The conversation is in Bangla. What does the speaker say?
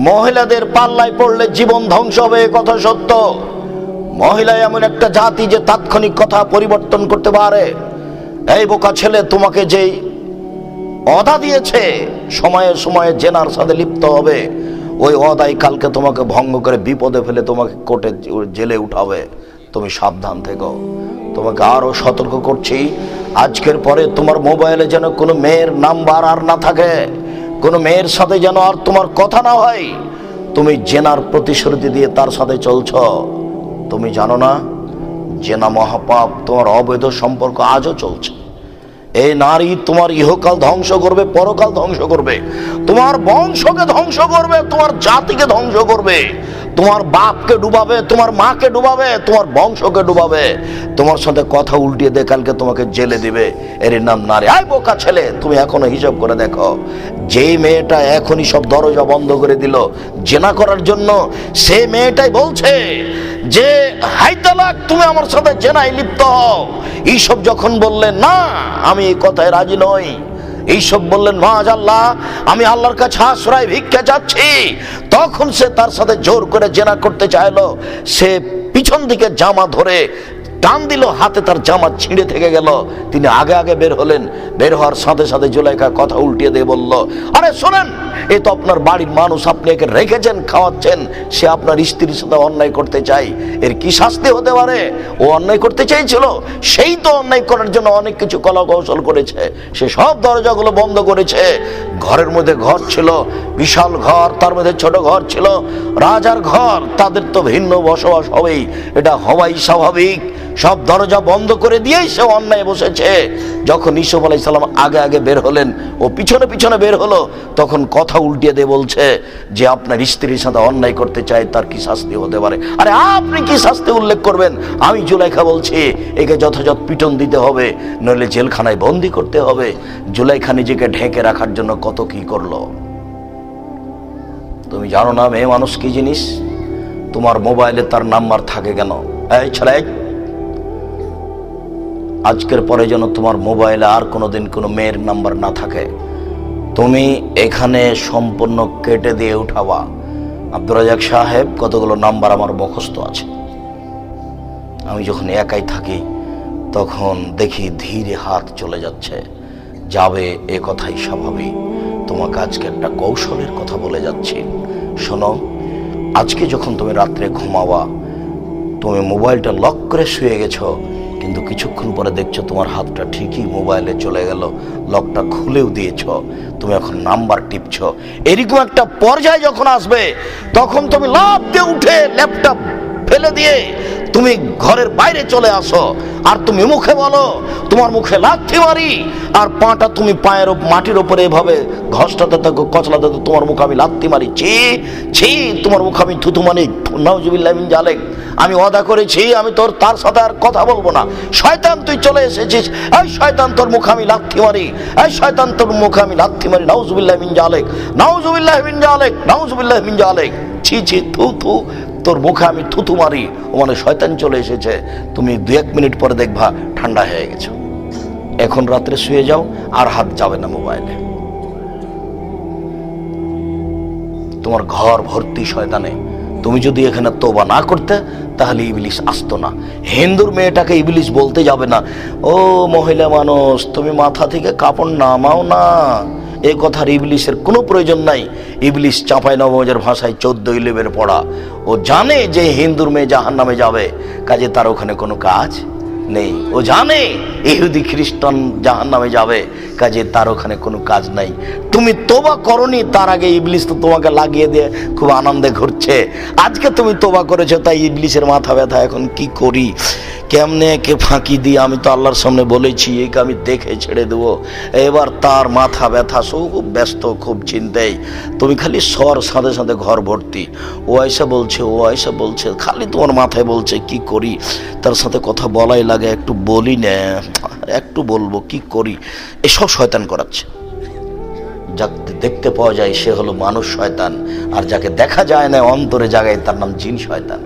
মহিলাদের পাল্লায় পড়লে জীবন ধ্বংস হবে, কথা সত্য। মহিলা এমন একটা জাতি যে তাৎক্ষণিক কথা পরিবর্তন করতে পারে। এই বোকা ছেলে, তোমাকে যেই অদা দিয়েছে সময়ে সময়ে জেনার সাথে লিপ্ত হবে, ওই অদাই কালকে তোমাকে ভঙ্গ করে বিপদে ফেলে তোমাকে কোর্টে জেলে উঠাবে। তুমি সাবধান থেকো। তোমাকে আরো সতর্ক করছি, আজকের পরে তোমার মোবাইলে যেন কোনো মেয়ের নাম্বার আর না থাকে, কোনো মেয়ের সাথে যেন আর তোমার কথা না হয়। তুমি জেনার প্রতিশ্রুতি দিয়ে তার সাথে চলছ। তুমি জানো না জেনা মহাপাপ, তোমার অবৈধ সম্পর্ক আজও চলছে। এই নারী তোমার ইহকাল ধ্বংস করবে, পরকাল ধ্বংস করবে, তোমার বংশকে ধ্বংস করবে, তোমার জাতিকে ধ্বংস করবে, তোমার বাপকে ডুবাবে, তোমার মাকে ডুবাবে, তোমার বংশকে ডুবাবে। তোমার সাথে কথা উল্টিয়ে দিয়ে কালকে তোমাকে জেলে দিবে। এর নাম নারী। আয় বোকা ছেলে, তুমি এখনো হিসাব করে দেখো, যেই মেয়েটা এখনই সব দরজা বন্ধ করে দিল জেনা করার জন্য, সে মেয়েটাই বলছে যে হাই তালাক, তুমি আমার সাথে জেনায় লিপ্ত হও। এইসব যখন বললেন না আমি এই কথায় রাজি নই, এইসব বললেন মাআল্লাহ, আমি আল্লাহর কাছে আশ্রয় ভিক্ষা চাচ্ছি, তখন সে তার সাথে জোর করে জেনা করতে চাইলো। সে পিছন দিকে জামা ধরে টান দিল, হাতে তার জামা ছিঁড়ে থেকে গেল। তিনি আগে আগে বের হলেন। বের হওয়ার সাথে সাথে জুলাইখা কথা উল্টিয়ে দিয়ে বলল, আরে শোনেন, এ তো আপনার বাড়ির মানুষ, আপনি একে রেখেছেন, খাওয়াচ্ছেন, সে আপনার স্ত্রীর সাথে অন্যায় করতে চাই, এর কি শাস্তি হতে পারে? ও অন্যায় করতে চাইছিল, সেই তো অন্যায় করার জন্য অনেক কিছু কলা কৌশল করেছে। সে সব দরজাগুলো বন্ধ করেছে। ঘরের মধ্যে ঘর ছিল, বিশাল ঘর, তার মধ্যে ছোট ঘর ছিল, রাজার ঘর, তাদের তো ভিন্ন বসবাস হবেই, এটা হওয়াই স্বাভাবিক। সব দরজা বন্ধ করে দিয়েই সে অন্যায় বসেছে। যখন ইউসুফ আলাইহিস সালাম আগে আগে বের হলেন, ও পিছনে পিছনে বের হলো, তখন কথা উল্টিয়ে দিয়ে বলছে যে আপনার স্ত্রীর সাথে অন্যায় করতে চায়, তার কি শাস্তি হতে পারে? আরে আপনি কি শাস্তি উল্লেখ করবেন? আমি জুলাইখা বলছি একে যথাযথ পিটন দিতে হবে, নইলে জেলখানায় বন্দি করতে হবে। জুলাইখা নিজেকে ঢেকে রাখার জন্য কত কি করলো। তুমি জানো না মেয়ে মানুষ কি জিনিস? তোমার মোবাইলে তার নাম্বার থাকে কেন? এই ছেলে, আজকের পরে যেন তোমার মোবাইলে আর কোনোদিন কোনো মেয়ের নাম্বার না থাকে। তুমি এখানে সম্পূর্ণ কেটে দিয়ে উঠাবা। আব্দুর রাজ্জাক সাহেব, কতগুলো নাম্বার আমার মুখস্থ আছে। আমি যখন একাই থাকি তখন দেখি ধীরে হাত চলে যাচ্ছে, যাবে এ কথাই স্বাভাবিক। তোমাকে আজকে একটা কৌশলের কথা বলে যাচ্ছি, শোনো। আজকে যখন তুমি রাত্রে ঘুমাবা, তুমি মোবাইলটা লক করে শুয়ে গেছো, কিন্তু কিছুক্ষণ পরে দেখছো তোমার হাতটা ঠিকই মোবাইলে চলে গেল, লকটা খুলেও দিয়েছ, তুমি এখন নাম্বার টিপছ। এরকম একটা পর্যায়ে যখন আসবে, তখন তুমি লাফ দিয়ে উঠে ল্যাপটপ ফেলে দিয়ে তুমি ঘরের বাইরে চলে আসো, আর তুমি মুখে বলো, তোমার মুখে লাথি মারি, আর পাটা তুমি পায়ের মাটির ওপরে এভাবে ঘষটাতে থাকো, কচলাতে, তোমার মুখে আমি লাথি মারি, ছি ছি, তোমার মুখে আমি থুতু মারি, নাউজুবিল্লাহ মিন জালিক, আমি ওয়াদা করেছি আমি তার সাথে আর কথা বলবো না। শয়তান, তুই চলে এসেছিস, এই শয়তান, তোর মুখে আমি লাথি মারি, এই শয়তান, তোর মুখে আমি লাথি মারি, নাউজুবিল্লাহ মিন জালিক, নাউজুবিল্লাহ মিন জালিক, নাউজুবিল্লাহ মিন জালিক, ছি ছি, থু থু, তোর মুখে আমি থুতু মারি, ও মানে শয়তান চলে এসেছে। তুমি 2-1 মিনিট পরে দেখবা ঠান্ডা হয়ে গেছে। এখন রাত্রে শুয়ে যাও, আর হাত যাবে না মোবাইলে। তোমার ঘর ভর্তি শয়তানে। তুমি যদি এখানে তওবা না করতে, তাহলে ইবলিস আসতো না। হিন্দুর মেয়েটাকে ইবলিস বলতে যাবে না। ও মহিলা মানুষ, তুমি মাথা থেকে কাপড় নামাও না। এই কথার ইবলিসের কোনো প্রয়োজন নাই। ইবলিস চাঁপাইনবাবগঞ্জের ভাষায় 14-11 পড়া। ও জানে যে হিন্দুর মেয়ে জাহান্নামে যাবে, কাজে তার ওখানে কোনো কাজ নেই। ও জানে ইহুদি খ্রিস্টান জাহান্নামে যাবে, কাজে তার ওখানে কোনো কাজ নাই। তুমি তোবা করনি, তার আগে ইবলিস তো তোমাকে লাগিয়ে দিয়ে খুব আনন্দে ঘুরছে। আজকে তুমি তোবা করেছো, তাই ইবলিসের মাথা ব্যথা। এখন কি করি, কেমনে একে ফাঁকি দিই? আমি তো আল্লাহর সামনে বলেছি একে আমি দেখে ছেড়ে দেবো। এবার তার মাথা ব্যথা, খুব ব্যস্ত, খুব চিন্তায়। তুমি খালি সর, সাথে সাথে ঘর ভর্তি। ও আয়সা বলছে, ও আয়সা বলছে, খালি তোমার মাথায় বলছে কি করি। তার সাথে কথা বলাই লাগে, একটু বলি না, একটু বলবো, কি করি। এসব শয়তান করাচ্ছে। যাকে দেখতে পাওয়া যায় সে হলো মানুষ শয়তান, আর যাকে দেখা যায় না অন্তরে জায়গায়, তার নাম জিন শয়তান।